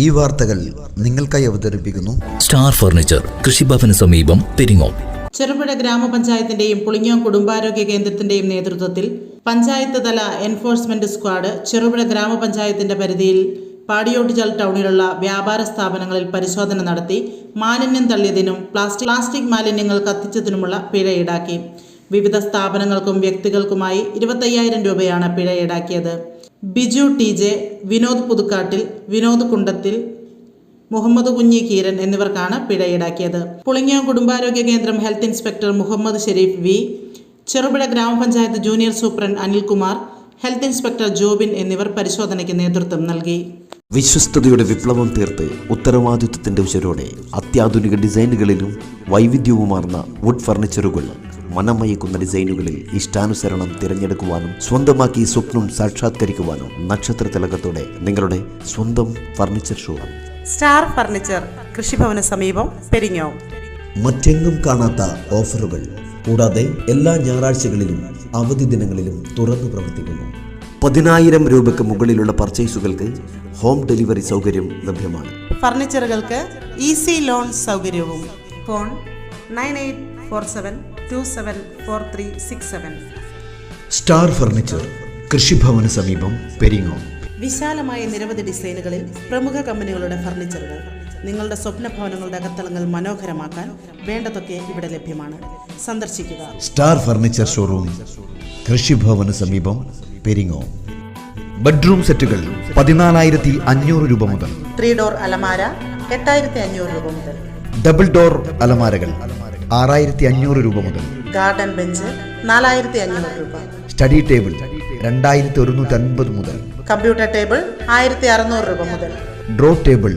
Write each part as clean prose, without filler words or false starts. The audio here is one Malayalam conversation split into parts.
ഈ വാർത്തകൾ നിങ്ങൾക്കായി അവതരിപ്പിക്കുന്നു സ്റ്റാർ ഫർണിച്ചർ, കൃഷിഭവന് സമീപം, പെരിങ്ങോം. ചെറുപുഴ ഗ്രാമപഞ്ചായത്തിന്റെയും പുളിങ്ങോം കുടുംബാരോഗ്യ കേന്ദ്രത്തിന്റെയും നേതൃത്വത്തിൽ പഞ്ചായത്ത് തല എൻഫോഴ്സ്മെന്റ് സ്ക്വാഡ് ചെറുപുഴ ഗ്രാമപഞ്ചായത്തിന്റെ പരിധിയിൽ പാടിയോട്ടുചാൽ ടൗണിലുള്ള വ്യാപാര സ്ഥാപനങ്ങളിൽ പരിശോധന നടത്തി മാലിന്യം തള്ളിയതിനും പ്ലാസ്റ്റിക് മാലിന്യങ്ങൾ കത്തിച്ചതിനുമുള്ള പിഴ ഈടാക്കി. വിവിധ സ്ഥാപനങ്ങൾക്കും വ്യക്തികൾക്കുമായി 25,000 രൂപയാണ് പിഴ ഈടാക്കിയത്. ബിജു TJ, വിനോദ് പുതുക്കാട്ടിൽ, വിനോദ് കുണ്ടത്തിൽ, മുഹമ്മദ് കുഞ്ഞി കീരൻ എന്നിവർക്കാണ് പിഴ ഈടാക്കിയത്. പുളിങ്ങോം കുടുംബാരോഗ്യ കേന്ദ്രം health inspector Muhammad Shereef V, Cherupuzha ഗ്രാമപഞ്ചായത്ത് junior superintendent Anilkumar, health inspector Jobin എന്നിവർ പരിശോധനയ്ക്ക് നേതൃത്വം നൽകി. വിശ്വസ്തയുടെ വിപ്ലവം തീർത്ത് ഉത്തരവാദിത്വത്തിന്റെ ഉശരോടെ അത്യാധുനിക ഡിസൈനുകളിലും വൈവിധ്യവുമാർന്ന വുഡ് ഫർണിച്ചറുകൾ, മനമയക്കുന്ന ഡിസൈനുകളിൽ ഇഷ്ടാനുസരണം തിരഞ്ഞെടുക്കുവാനും സ്വന്തമാക്കി സ്വപ്നം സാക്ഷാത്കരിക്കുവാനും നക്ഷത്ര തിലകത്തോടെ നിങ്ങളുടെ സ്വന്തം ഫർണിച്ചർ ഷോറൂം സ്റ്റാർ ഫർണിച്ചർ, കൃഷിഭവന് സമീപം, പെരിങ്ങോം. മറ്റെങ്ങും കാണാത്ത ഓഫറുകൾ കൂടാതെ എല്ലാ ഞായറാഴ്ചകളിലും അവധി ദിനങ്ങളിലും തുറന്നു പ്രവർത്തിക്കുന്നു. 10,000 രൂപയ്ക്ക് മുകളിലുള്ള പർച്ചേസുകൾക്ക് ഹോം ഡെലിവറി സൗകര്യം ലഭ്യമാണ്. ഫർണിച്ചറുകൾക്ക് ഈസി ലോൺ സൗകര്യവും. ഫോൺ 9847274367. സ്റ്റാർ ഫർണിച്ചർ, കൃഷിഭവന് സമീപം, പെരിങ്ങോം. വിശാലമായ നിരവധി ഡിസൈനുകളിൽ പ്രമുഖ കമ്പനികളുടെ ഫർണിച്ചറുകൾ. നിങ്ങളുടെ സ്വപ്ന ഭവനങ്ങളുടെ അകത്തളങ്ങൾ മനോഹരമാക്കാൻ വേണ്ടതൊക്കെ ഇവിടെ ലഭ്യമാണ്. സന്ദർശിക്കുക. സ്റ്റാർ ഫർണിച്ചർ ഷോറൂം, കൃഷിഭവന് സമീപം, പെരിങ്ങോം. ബെഡ്റൂം സെറ്റുകൾ 14,500 രൂപ മുതൽ. 3 ഡോർ അലമാര 8,500 രൂപ മുതൽ. ഡബിൾ ഡോർ അലമാരകൾ 6,500 രൂപ മുതൽ. ഗാർഡൻ ബെഞ്ച് 4,500 രൂപ. സ്റ്റഡി ടേബിൾ 2,150 മുതൽ. കമ്പ്യൂട്ടർ ടേബിൾ 1,600 രൂപ മുതൽ. ഡ്രോ ടേബിൾ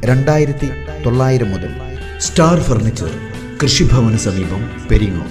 2,900 മുതൽ. സ്റ്റാർ ഫർണിച്ചർ, കൃഷിഭവന് സമീപം, പെരിങ്ങോം.